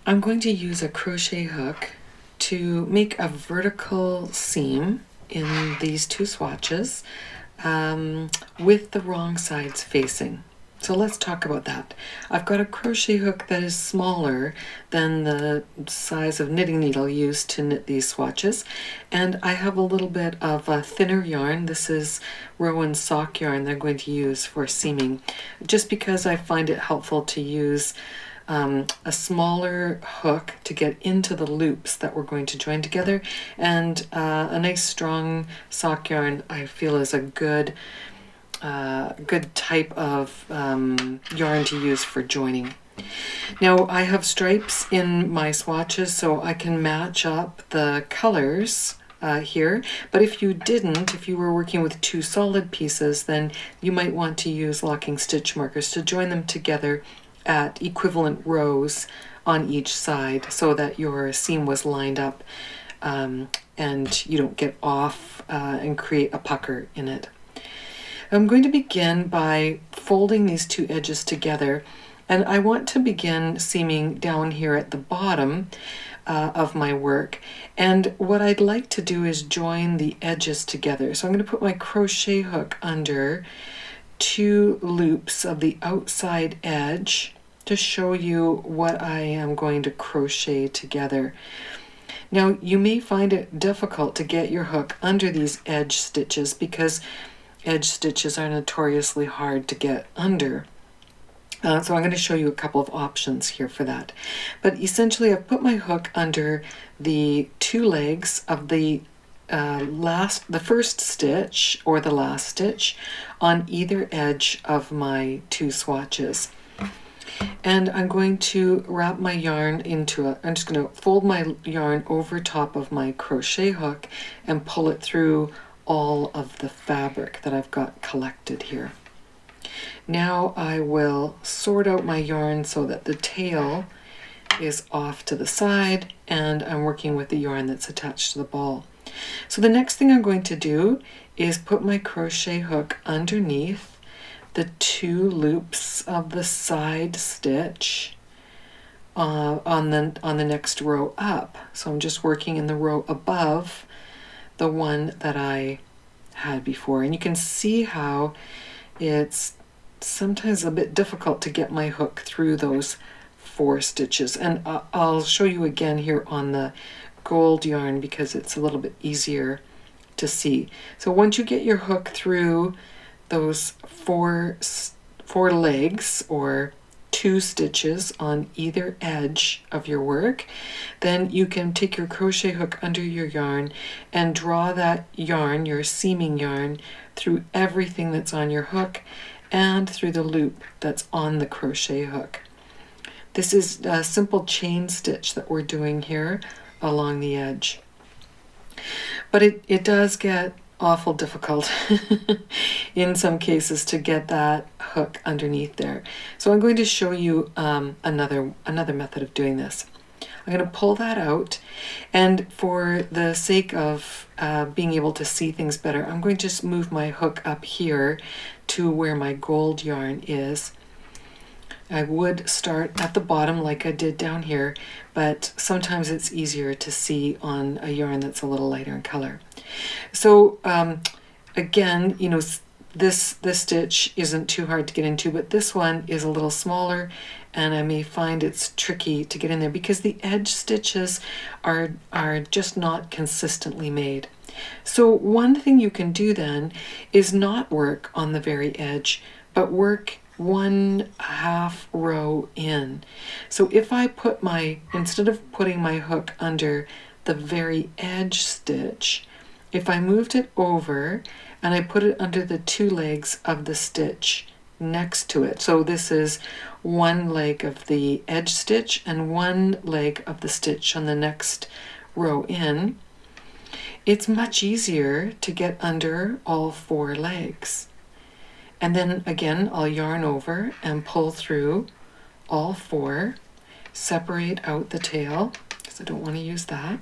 I'm going to use a crochet hook to make a vertical seam in these two swatches with the wrong sides facing. So let's talk about that. I've got a crochet hook that is smaller than the size of knitting needle used to knit these swatches, and I have a little bit of a thinner yarn. This is Rowan sock yarn that I'm going to use for seaming, just because I find it helpful to use a smaller hook to get into the loops that we're going to join together, and a nice strong sock yarn I feel is a good type of yarn to use for joining. Now I have stripes in my swatches, so I can match up the colors here, but if you were working with two solid pieces, then you might want to use locking stitch markers to join them together at equivalent rows on each side so that your seam was lined up and you don't get off and create a pucker in it. I'm going to begin by folding these two edges together, and I want to begin seaming down here at the bottom of my work, and what I'd like to do is join the edges together. So I'm going to put my crochet hook under two loops of the outside edge to show you what I am going to crochet together. Now you may find it difficult to get your hook under these edge stitches because edge stitches are notoriously hard to get under. So I'm going to show you a couple of options here for that. But essentially I've put my hook under the two legs of the first stitch or the last stitch on either edge of my two swatches. And I'm going to wrap my yarn into I'm just going to fold my yarn over top of my crochet hook and pull it through all of the fabric that I've got collected here. Now I will sort out my yarn so that the tail is off to the side and I'm working with the yarn that's attached to the ball. So the next thing I'm going to do is put my crochet hook underneath the two loops of the side stitch on the next row up. So I'm just working in the row above the one that I had before, and you can see how it's sometimes a bit difficult to get my hook through those four stitches, and I'll show you again here on the gold yarn because it's a little bit easier to see. So once you get your hook through those four legs or two stitches on either edge of your work, then you can take your crochet hook under your yarn and draw that yarn, your seaming yarn, through everything that's on your hook and through the loop that's on the crochet hook. This is a simple chain stitch that we're doing here along the edge. But it does get awful difficult in some cases to get that hook underneath there. So I'm going to show you another method of doing this. I'm going to pull that out, and for the sake of being able to see things better, I'm going to just move my hook up here to where my gold yarn is. I would start at the bottom like I did down here, but sometimes it's easier to see on a yarn that's a little lighter in color. So again, you know, this stitch isn't too hard to get into, but this one is a little smaller and I may find it's tricky to get in there because the edge stitches are just not consistently made. So one thing you can do then is not work on the very edge, but work 1/2 row in. So if I put instead of putting my hook under the very edge stitch, if I moved it over and I put it under the two legs of the stitch next to it, so this is one leg of the edge stitch and one leg of the stitch on the next row in, it's much easier to get under all four legs. And then again, I'll yarn over and pull through all four, separate out the tail, because I don't want to use that,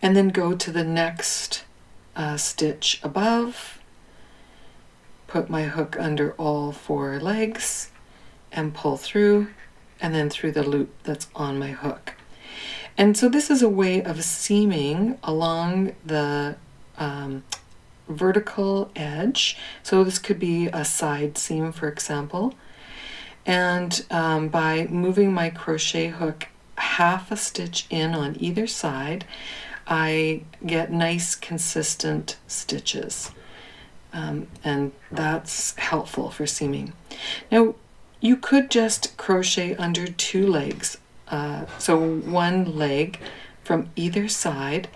and then go to the next stitch above, put my hook under all four legs, and pull through, and then through the loop that's on my hook. And so this is a way of seaming along the vertical edge. So this could be a side seam, for example. And by moving my crochet hook half a stitch in on either side, I get nice consistent stitches. And that's helpful for seaming. Now, you could just crochet under 2 legs, so 1 leg from either side,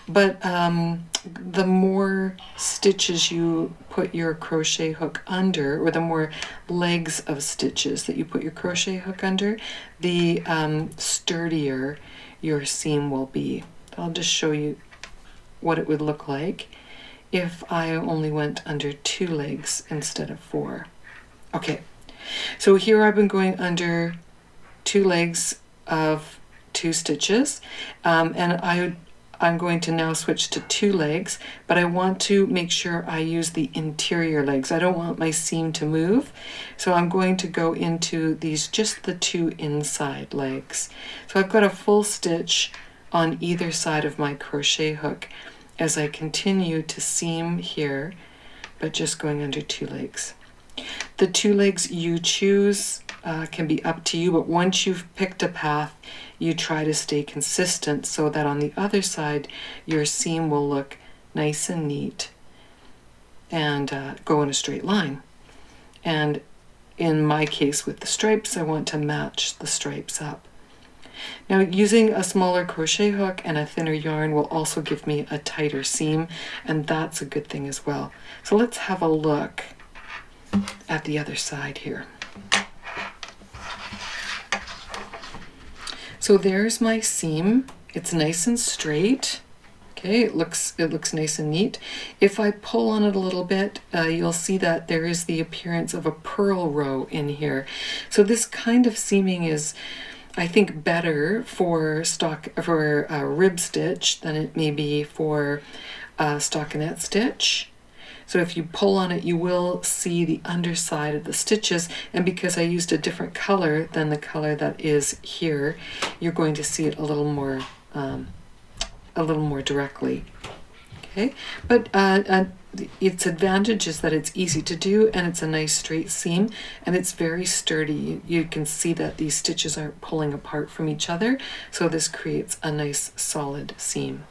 but the more stitches you put your crochet hook under, or the more legs of stitches that you put your crochet hook under, the sturdier your seam will be. I'll just show you what it would look like if I only went under 2 legs instead of 4. Okay, so here I've been going under 2 legs of 2 stitches, and I'm going to now switch to 2 legs, but I want to make sure I use the interior legs. I don't want my seam to move, so I'm going to go into these, just the 2 inside legs. So I've got a full stitch on either side of my crochet hook as I continue to seam here, but just going under 2 legs. The 2 legs you choose can be up to you, but once you've picked a path, you try to stay consistent so that on the other side your seam will look nice and neat and go in a straight line. And in my case with the stripes, I want to match the stripes up. Now, using a smaller crochet hook and a thinner yarn will also give me a tighter seam, and that's a good thing as well. So let's have a look at the other side here. So there's my seam. It's nice and straight. Okay, it looks nice and neat. If I pull on it a little bit, you'll see that there is the appearance of a purl row in here. So this kind of seaming is, I think, better for rib stitch than it may be for stockinette stitch. So if you pull on it, you will see the underside of the stitches, and because I used a different color than the color that is here, you're going to see it a little more directly. Okay, but its advantage is that it's easy to do, and it's a nice straight seam, and it's very sturdy. You can see that these stitches aren't pulling apart from each other, so this creates a nice solid seam.